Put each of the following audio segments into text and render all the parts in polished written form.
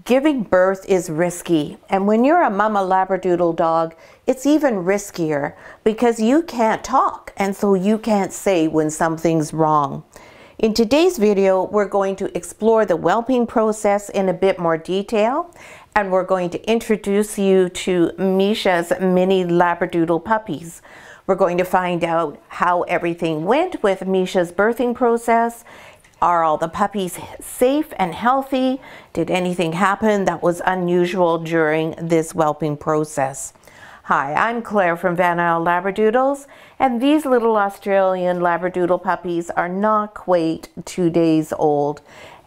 Giving birth is risky, and when you're a Mama Labradoodle dog, it's even riskier because you can't talk, and so you can't say when something's wrong. In today's video, we're going to explore the whelping process in a bit more detail, and we're going to introduce you to Misha's mini Labradoodle puppies. We're going to find out how everything went with Misha's birthing process. Are all the puppies safe and healthy? Did anything happen that was unusual during this whelping process? Hi, I'm Claire from Isle Labradoodles, and these little Australian Labradoodle puppies are not quite 2 days old.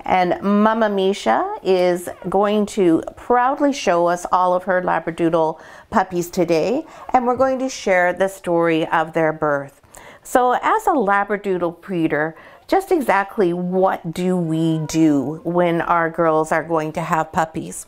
And Mama Misha is going to proudly show us all of her Labradoodle puppies today, and we're going to share the story of their birth. So as a Labradoodle breeder, just exactly what do we do when our girls are going to have puppies?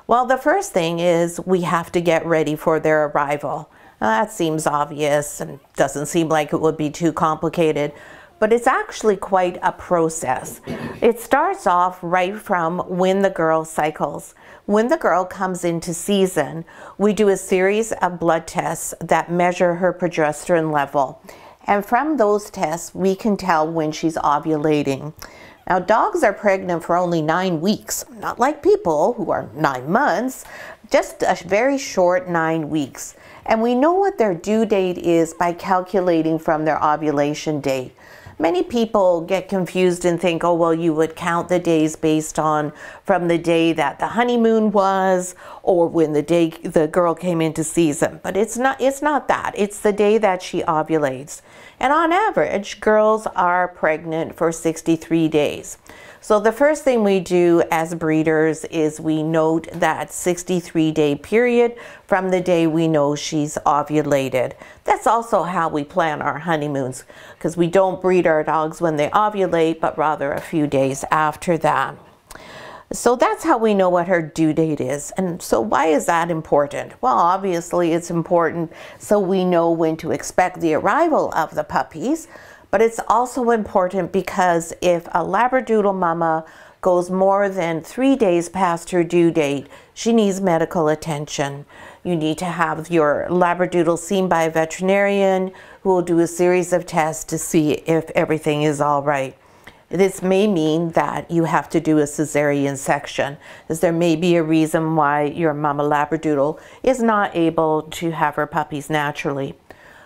Well, the first thing is we have to get ready for their arrival. That seems obvious and doesn't seem like it would be too complicated, but it's actually quite a process. It starts off right from when the girl cycles. When the girl comes into season, we do a series of blood tests that measure her progesterone level. And from those tests, we can tell when she's ovulating. Now, dogs are pregnant for only 9 weeks, not like people who are 9 months, just a very short 9 weeks. And we know what their due date is by calculating from their ovulation date. Many people get confused and think, oh, well, you would count the days based on from the day that the honeymoon was or when the day the girl came into season. But it's not that. It's the day that she ovulates. And on average, girls are pregnant for 63 days. So the first thing we do as breeders is we note that 63-day period from the day we know she's ovulated. That's also how we plan our honeymoons, because we don't breed our dogs when they ovulate, but rather a few days after that. So that's how we know what her due date is. And so why is that important? Well, obviously it's important so we know when to expect the arrival of the puppies. But it's also important because if a Labradoodle mama goes more than 3 days past her due date, she needs medical attention. You need to have your Labradoodle seen by a veterinarian who will do a series of tests to see if everything is all right. This may mean that you have to do a cesarean section, as there may be a reason why your Mama Labradoodle is not able to have her puppies naturally.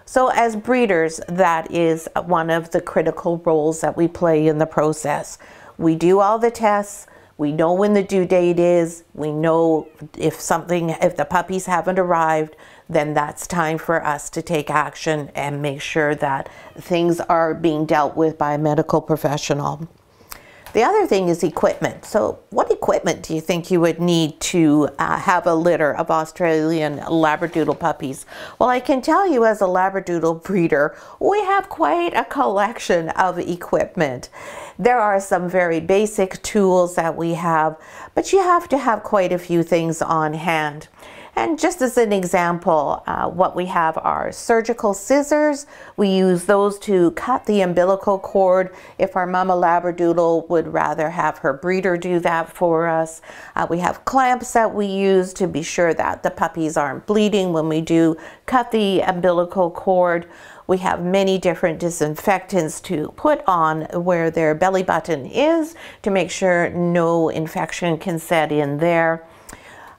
So as breeders, that is one of the critical roles that we play in the process. We do all the tests, we know when the due date is, we know if the puppies haven't arrived, then that's time for us to take action and make sure that things are being dealt with by a medical professional. The other thing is equipment. So what equipment do you think you would need to have a litter of Australian Labradoodle puppies? Well, I can tell you as a Labradoodle breeder, we have quite a collection of equipment. There are some very basic tools that we have, but you have to have quite a few things on hand. And just as an example, what we have are surgical scissors. We use those to cut the umbilical cord if our Mama Labradoodle would rather have her breeder do that for us. We have clamps that we use to be sure that the puppies aren't bleeding when we do cut the umbilical cord. We have many different disinfectants to put on where their belly button is to make sure no infection can set in there.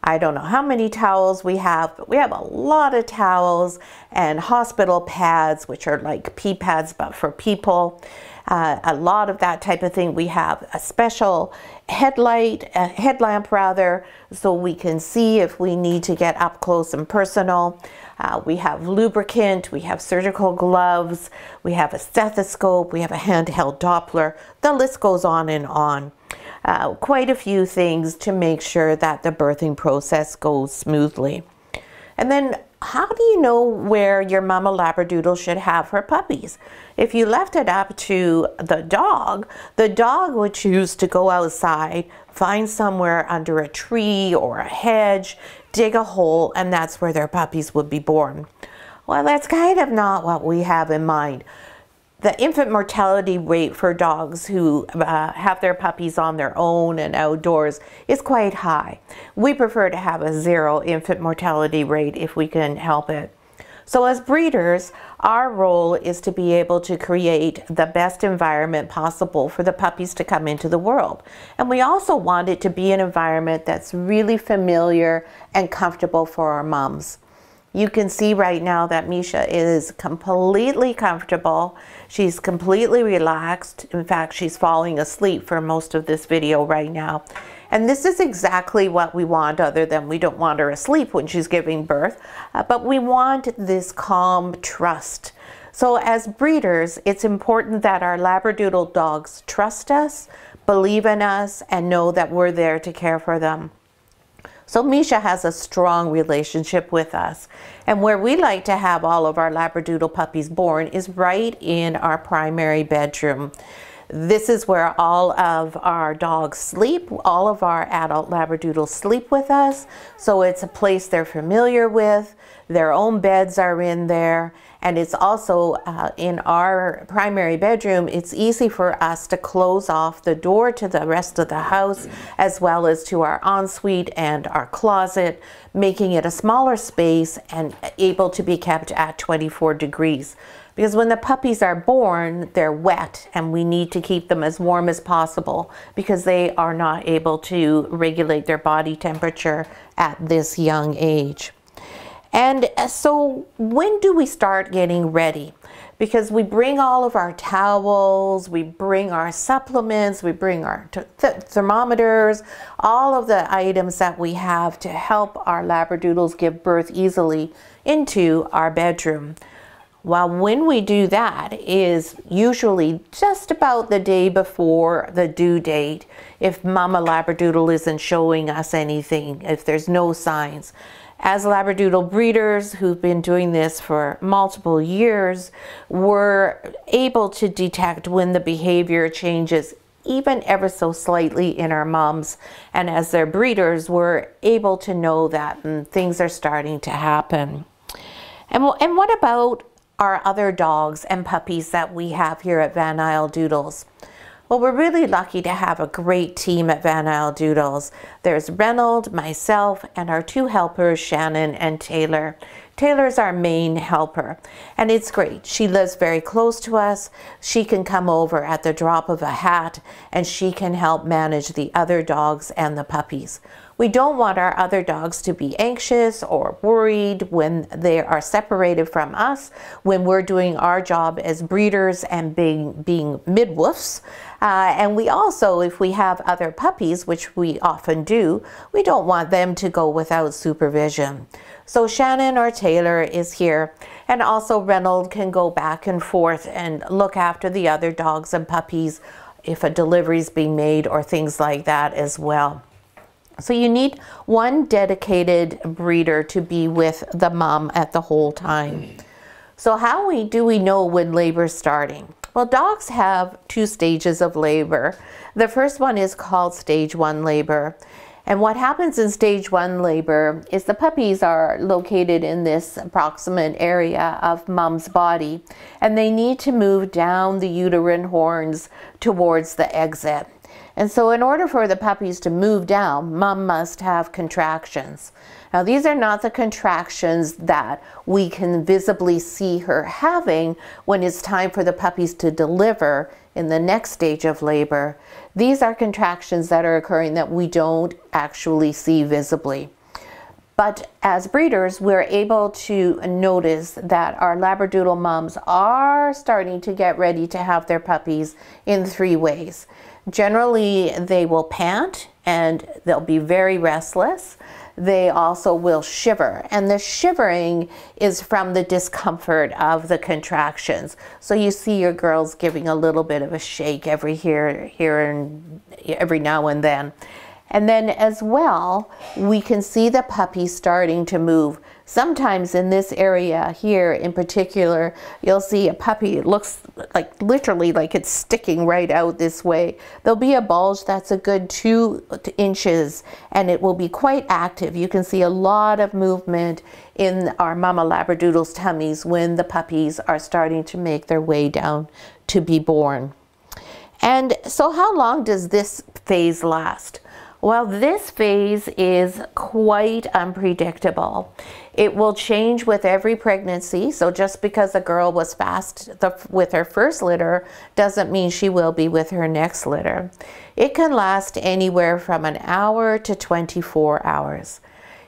I don't know how many towels we have, but we have a lot of towels and hospital pads, which are like pee pads, but for people. A lot of that type of thing. We have a special headlamp rather, so we can see if we need to get up close and personal. We have lubricant, we have surgical gloves, we have a stethoscope, we have a handheld Doppler. The list goes on and on. Quite a few things to make sure that the birthing process goes smoothly. And then how do you know where your Mama Labradoodle should have her puppies? If you left it up to the dog would choose to go outside, find somewhere under a tree or a hedge, dig a hole, and that's where their puppies would be born. Well, that's kind of not what we have in mind. The infant mortality rate for dogs who have their puppies on their own and outdoors is quite high. We prefer to have a 0 infant mortality rate if we can help it. So as breeders, our role is to be able to create the best environment possible for the puppies to come into the world. And we also want it to be an environment that's really familiar and comfortable for our moms. You can see right now that Misha is completely comfortable. She's completely relaxed. In fact, she's falling asleep for most of this video right now. And this is exactly what we want, other than we don't want her asleep when she's giving birth, but we want this calm trust. So as breeders, it's important that our Labradoodle dogs trust us, believe in us, and know that we're there to care for them. So Misha has a strong relationship with us. And where we like to have all of our Labradoodle puppies born is right in our primary bedroom. This is where all of our dogs sleep. All of our adult Labradoodles sleep with us. So it's a place they're familiar with. Their own beds are in there. And it's also in our primary bedroom, it's easy for us to close off the door to the rest of the house, as well as to our ensuite and our closet, making it a smaller space and able to be kept at 24 degrees. Because when the puppies are born, they're wet and we need to keep them as warm as possible because they are not able to regulate their body temperature at this young age. And so when do we start getting ready? Because we bring all of our towels, we bring our supplements, we bring our thermometers, all of the items that we have to help our Labradoodles give birth easily into our bedroom. Well, when we do that is usually just about the day before the due date, if Mama Labradoodle isn't showing us anything, if there's no signs. As Labradoodle breeders who've been doing this for multiple years, we're able to detect when the behavior changes even ever so slightly in our moms. And as their breeders, we're able to know that things are starting to happen. And what about our other dogs and puppies that we have here at Van Isle Doodles? Well, we're really lucky to have a great team at Van Isle Doodles. There's Reynold, myself, and our 2 helpers, Shannon and Taylor. Taylor's our main helper, and it's great. She lives very close to us. She can come over at the drop of a hat, and she can help manage the other dogs and the puppies. We don't want our other dogs to be anxious or worried when they are separated from us, when we're doing our job as breeders and being mid-woofs. And we also, if we have other puppies, which we often do, we don't want them to go without supervision. So Shannon or Taylor is here, and also Reynold can go back and forth and look after the other dogs and puppies if a delivery is being made or things like that as well. So you need one dedicated breeder to be with the mom at the whole time. So how do we know when labor is starting? Well, dogs have 2 stages of labor. The first one is called stage 1 labor. And what happens in stage 1 labor is the puppies are located in this approximate area of mom's body, and they need to move down the uterine horns towards the exit. And so in order for the puppies to move down, mom must have contractions. Now these are not the contractions that we can visibly see her having when it's time for the puppies to deliver in the next stage of labor. These are contractions that are occurring that we don't actually see visibly. But as breeders, we're able to notice that our Labradoodle moms are starting to get ready to have their puppies in 3 ways. Generally, they will pant and they'll be very restless. They also will shiver, and the shivering is from the discomfort of the contractions. So you see your girls giving a little bit of a shake every now and then. And then as well, we can see the puppy starting to move. Sometimes in this area here in particular, you'll see a puppy, it looks like literally like it's sticking right out this way. There'll be a bulge that's a good 2 inches and it will be quite active. You can see a lot of movement in our Mama Labradoodles' tummies when the puppies are starting to make their way down to be born. And so how long does this phase last? Well, this phase is quite unpredictable. It will change with every pregnancy. So just because a girl was fast with her first litter doesn't mean she will be with her next litter. It can last anywhere from an hour to 24 hours.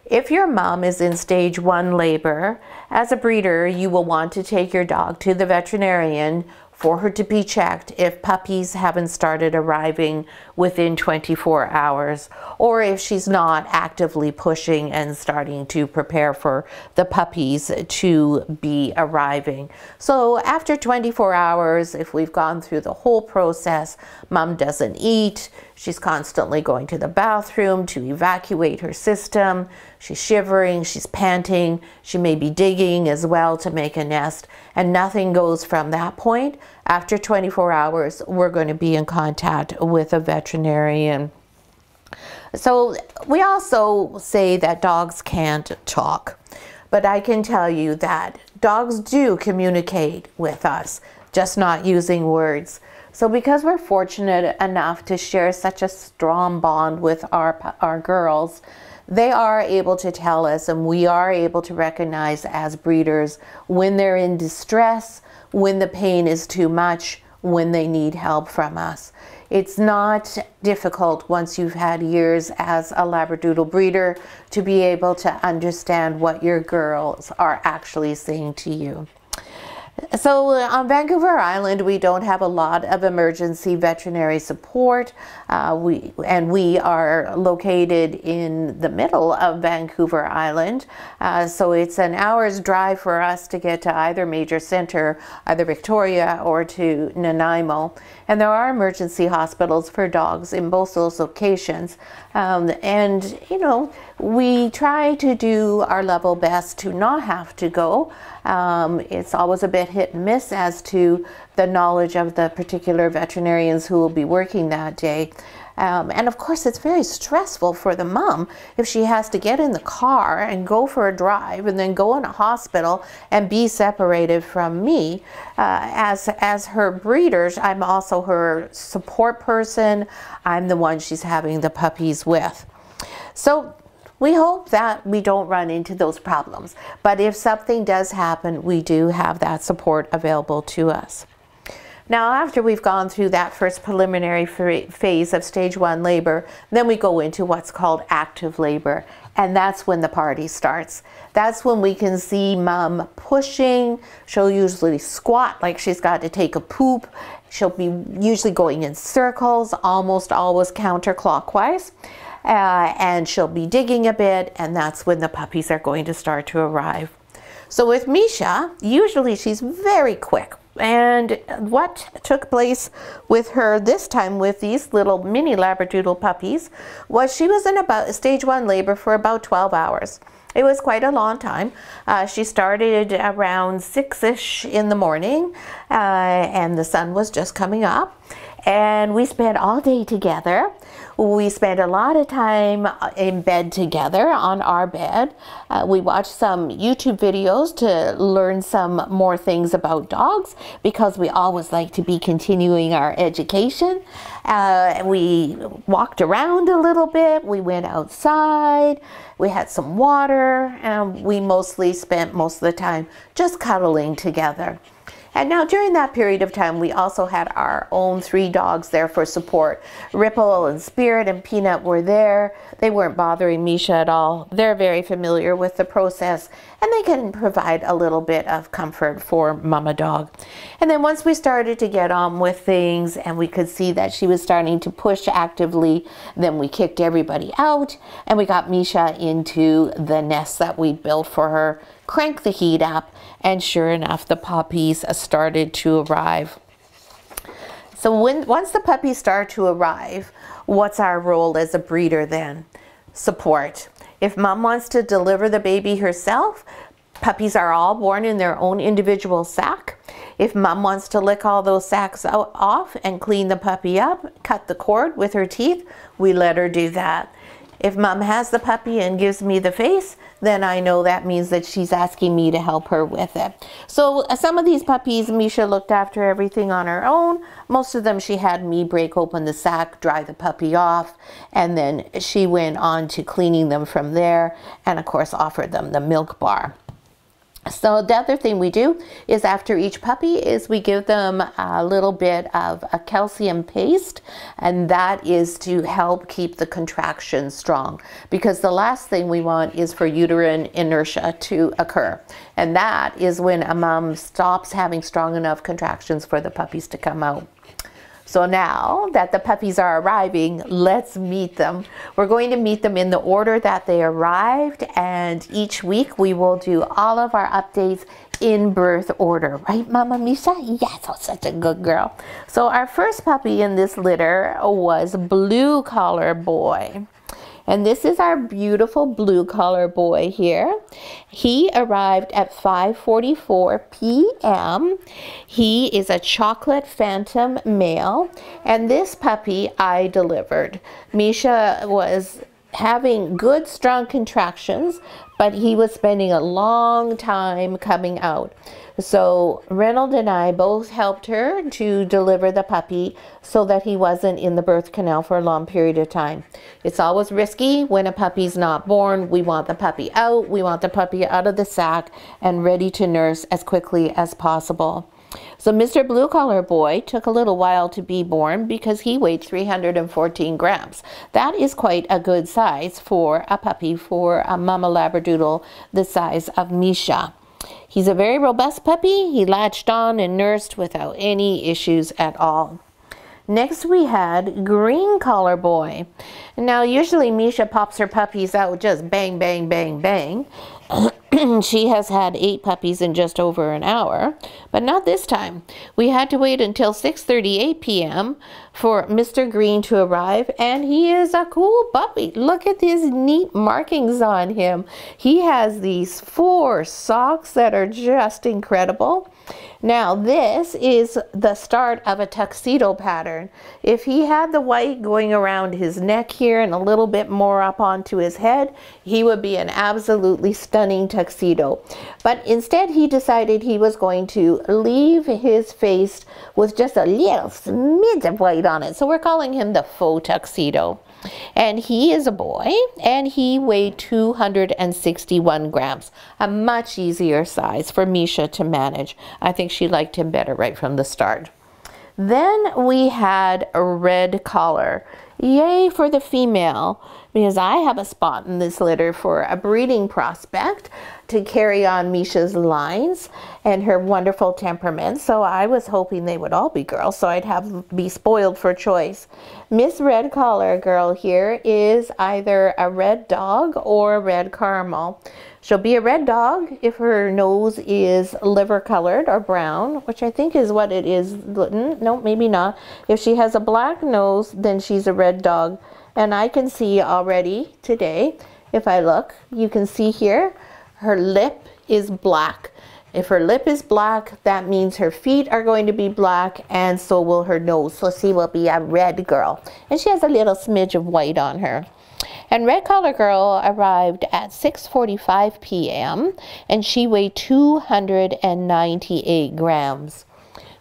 If your mom is in stage 1 labor, as a breeder, you will want to take your dog to the veterinarian for her to be checked if puppies haven't started arriving within 24 hours, or if she's not actively pushing and starting to prepare for the puppies to be arriving. So after 24 hours, if we've gone through the whole process, mom doesn't eat, she's constantly going to the bathroom to evacuate her system, she's shivering, she's panting, she may be digging as well to make a nest, and nothing goes from that point. After 24 hours, we're going to be in contact with a veterinarian. So we also say that dogs can't talk, but I can tell you that dogs do communicate with us, just not using words. So because we're fortunate enough to share such a strong bond with our girls, they are able to tell us, and we are able to recognize as breeders when they're in distress, when the pain is too much, when they need help from us. It's not difficult once you've had years as a Labradoodle breeder to be able to understand what your girls are actually saying to you. So on Vancouver Island, we don't have a lot of emergency veterinary support. We are located in the middle of Vancouver Island. So it's an hour's drive for us to get to either major center, either Victoria or to Nanaimo. And there are emergency hospitals for dogs in both those locations. And, you know, we try to do our level best to not have to go. It's always a bit hit and miss as to the knowledge of the particular veterinarians who will be working that day. And of course, it's very stressful for the mom if she has to get in the car and go for a drive and then go in a hospital and be separated from me. As her breeders, I'm also her support person. I'm the one she's having the puppies with. So we hope that we don't run into those problems. But if something does happen, we do have that support available to us. Now, after we've gone through that first preliminary phase of stage 1 labor, then we go into what's called active labor. And that's when the party starts. That's when we can see mom pushing. She'll usually squat like she's got to take a poop. She'll be usually going in circles, almost always counterclockwise. And she'll be digging a bit, and that's when the puppies are going to start to arrive. So with Misha, usually she's very quick. And what took place with her this time with these little mini Labradoodle puppies was she was in about stage 1 labor for about 12 hours. It was quite a long time. She started around 6-ish in the morning, and the sun was just coming up. And we spent all day together. We spent a lot of time in bed together on our bed. We watched some YouTube videos to learn some more things about dogs because we always like to be continuing our education. We walked around a little bit. We went outside. We had some water, and we mostly spent most of the time just cuddling together. And now during that period of time, we also had our own 3 dogs there for support. Ripple and Spirit and Peanut were there. They weren't bothering Misha at all. They're very familiar with the process, and they can provide a little bit of comfort for Mama Dog. And then once we started to get on with things and we could see that she was starting to push actively, then we kicked everybody out and we got Misha into the nest that we built for her, cranked the heat up, and sure enough, the puppies started to arrive. So once the puppies start to arrive, What's our role as a breeder then? Support. If mom wants to deliver the baby herself, puppies are all born in their own individual sack. If mom wants to lick all those sacks off and clean the puppy up, cut the cord with her teeth, we let her do that. If mom has the puppy and gives me the face, then I know that means that she's asking me to help her with it. So some of these puppies, Misha looked after everything on her own. Most of them she had me break open the sack, dry the puppy off, and then she went on to cleaning them from there, and of course offered them the milk bar. So the other thing we do is after each puppy is we give them a little bit of a calcium paste, and that is to help keep the contractions strong, because the last thing we want is for uterine inertia to occur, and that is when a mom stops having strong enough contractions for the puppies to come out. So now that the puppies are arriving, let's meet them. We're going to meet them in the order that they arrived, and each week we will do all of our updates in birth order. Right, Mama Misha? Yes, oh, such a good girl. So our first puppy in this litter was Blue Collar Boy. And this is our beautiful blue collar boy here. He arrived at 5:44 p.m. He is a chocolate phantom male, and this puppy I delivered. Misha was having good strong contractions, but he was spending a long time coming out. So Reynold and I both helped her to deliver the puppy so that he wasn't in the birth canal for a long period of time. It's always risky when a puppy's not born. We want the puppy out. We want the puppy out of the sack and ready to nurse as quickly as possible. So Mr. Blue Collar Boy took a little while to be born because he weighed 314 grams. That is quite a good size for a puppy, for a Mama Labradoodle the size of Misha. He's a very robust puppy. He latched on and nursed without any issues at all. Next we had Green Collar Boy. Now usually Misha pops her puppies out just bang, bang, bang, bang. She has had 8 puppies in just over an hour, but not this time. We had to wait until 6:38 p.m. for Mr. Green to arrive, and he is a cool puppy. Look at these neat markings on him. He has these 4 socks that are just incredible. Now this is the start of a tuxedo pattern. If he had the white going around his neck here and a little bit more up onto his head, he would be an absolutely stunning tuxedo. But instead he decided he was going to leave his face with just a little smidge of white on it. So we're calling him the faux tuxedo. And he is a boy, and he weighed 261 grams, a much easier size for Misha to manage. I think she liked him better right from the start. Then we had a red collar. Yay for the female, because I have a spot in this litter for a breeding prospect to carry on Misha's lines and her wonderful temperament. So I was hoping they would all be girls, so I'd be spoiled for choice. Miss Red Collar Girl here is either a red dog or a red caramel. She'll be a red dog if her nose is liver colored or brown, which I think is what it is. No, maybe not. If she has a black nose, then she's a red dog. And I can see already today, if I look, you can see here, her lip is black. If her lip is black, that means her feet are going to be black, and so will her nose. So she will be a red girl. And she has a little smidge of white on her. And Red Collar Girl arrived at 6:45 p.m. and she weighed 298 grams.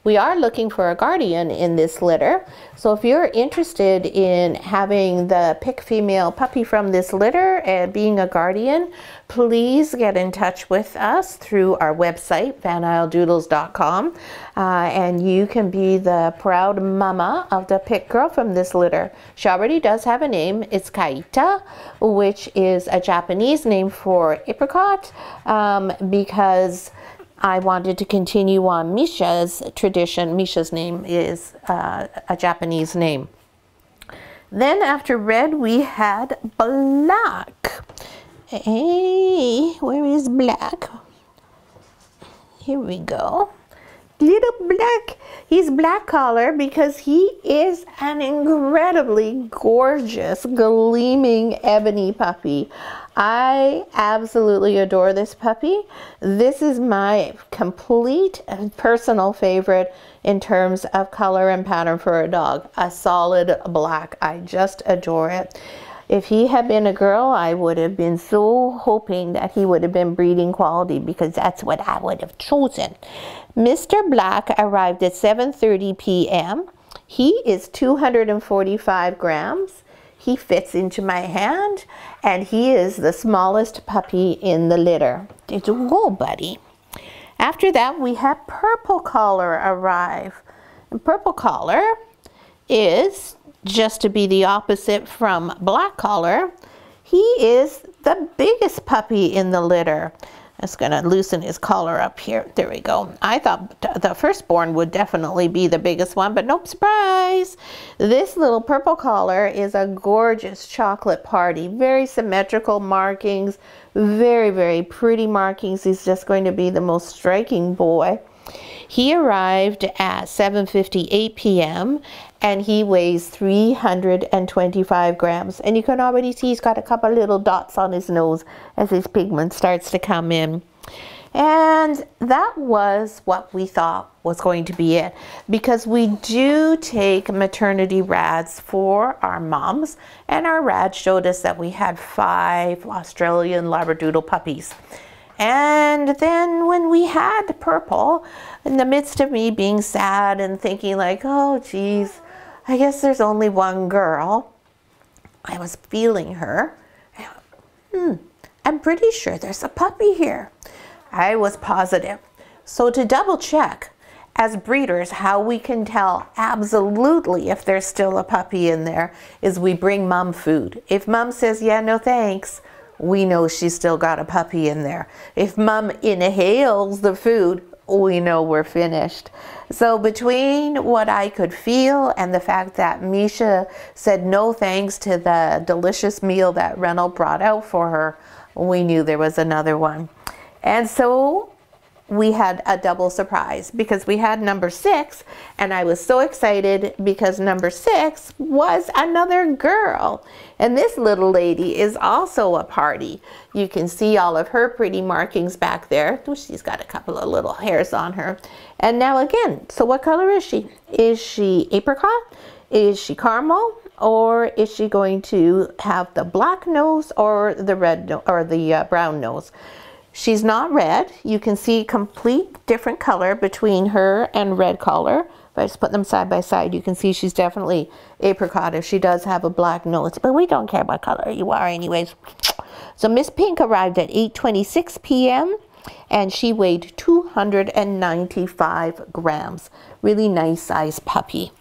We are looking for a guardian in this litter, so if you're interested in having the pick female puppy from this litter and being a guardian, please get in touch with us through our website, isledoodles.com, and you can be the proud mama of the pick girl from this litter. She already does have a name. It's Kaita, which is a Japanese name for apricot, because I wanted to continue on Misha's tradition. Misha's name is a Japanese name. Then after red, we had black. Hey, where is black? Here we go. little black, he's black collar because he is an incredibly gorgeous, gleaming ebony puppy. I absolutely adore this puppy. This is my complete and personal favorite in terms of color and pattern for a dog. A solid black. I just adore it. If he had been a girl, I would have been so hoping that he would have been breeding quality, because that's what I would have chosen. Mr. Black arrived at 7:30 p.m. He is 245 grams. He fits into my hand, and he is the smallest puppy in the litter. Did you go, buddy? After that, we have Purple Collar arrive. And Purple Collar is, just to be the opposite from Black Collar, he is the biggest puppy in the litter. I'm just going to loosen his collar up here. There we go. I thought the firstborn would definitely be the biggest one, but nope, surprise. This little Purple Collar is a gorgeous chocolate party. Very symmetrical markings, very, very pretty markings. He's just going to be the most striking boy. He arrived at 7:58 p.m. and he weighs 325 grams. And you can already see he's got a couple little dots on his nose as his pigment starts to come in. And that was what we thought was going to be it, because we do take maternity rads for our moms, and our rad showed us that we had 5 Australian Labradoodle puppies. And then when we had Purple, in the midst of me being sad and thinking like, oh geez, I guess there's only one girl, I was feeling her. I'm pretty sure there's a puppy here. I was positive. So to double check, as breeders, how we can tell absolutely if there's still a puppy in there is we bring mom food. If mom says, yeah, no thanks, we know she's still got a puppy in there. If mom inhales the food, we know we're finished. So between what I could feel and the fact that Misha said no thanks to the delicious meal that Reynolds brought out for her, we knew there was another one. And so we had a double surprise, because we had number 6, and I was so excited because number 6 was another girl. And this little lady is also a party. You can see all of her pretty markings back there. She's got a couple of little hairs on her. And now again, so what color is she? Is she apricot? Is she caramel? Or is she going to have the black nose or the red or the brown nose? She's not red. You can see complete different color between her and red collar. If I just put them side by side, you can see she's definitely apricot if she does have a black nose. But we don't care what color you are anyways. So Miss Pink arrived at 8:26 p.m. and she weighed 295 grams. Really nice size puppy.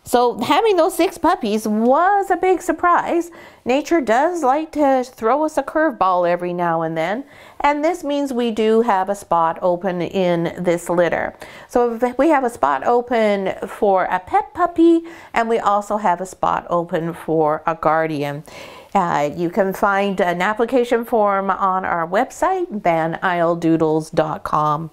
So having those 6 puppies was a big surprise. Nature does like to throw us a curveball every now and then. And this means we do have a spot open in this litter. So we have a spot open for a pet puppy, and we also have a spot open for a guardian. You can find an application form on our website, isledoodles.com.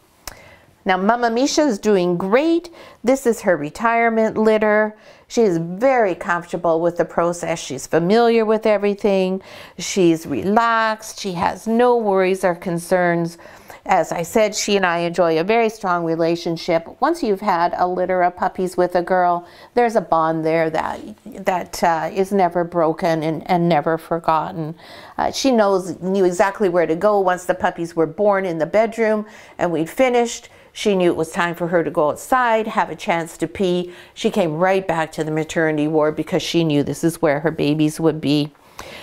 Now, Mama Misha is doing great. This is her retirement litter. She is very comfortable with the process. She's familiar with everything. She's relaxed. She has no worries or concerns. As I said, she and I enjoy a very strong relationship. Once you've had a litter of puppies with a girl, there's a bond there that is never broken and never forgotten. She knew exactly where to go once the puppies were born in the bedroom and we'd finished. She knew it was time for her to go outside, have a chance to pee. She came right back to the maternity ward because she knew this is where her babies would be.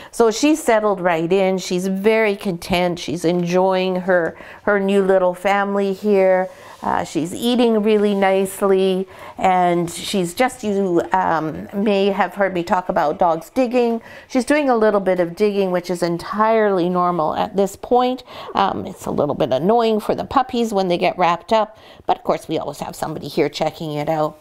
So she's settled right in. She's very content. She's enjoying her new little family here. She's eating really nicely, and she's just, you may have heard me talk about dogs digging. She's doing a little bit of digging, which is entirely normal at this point. It's a little bit annoying for the puppies when they get wrapped up, but of course we always have somebody here checking it out.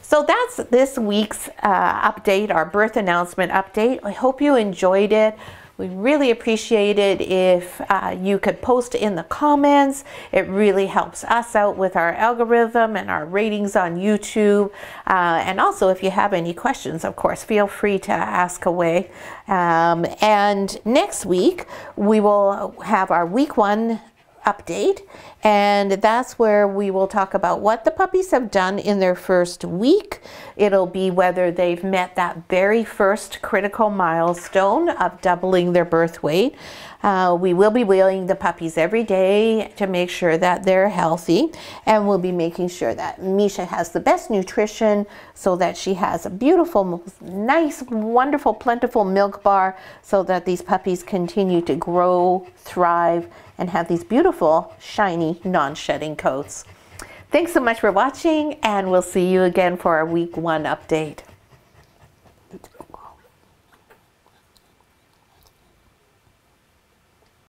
So that's this week's update, our birth announcement update. I hope you enjoyed it. We really appreciate it if you could post in the comments. It really helps us out with our algorithm and our ratings on YouTube. And also, if you have any questions, of course, feel free to ask away. And next week, we will have our week 1 update, and that's where we will talk about what the puppies have done in their first week. It'll be whether they've met that very first critical milestone of doubling their birth weight. We will be weighing the puppies every day to make sure that they're healthy, and we'll be making sure that Misha has the best nutrition so that she has a beautiful, nice, wonderful, plentiful milk bar so that these puppies continue to grow, thrive, and have these beautiful, shiny, non-shedding coats. Thanks so much for watching, and we'll see you again for our week 1 update.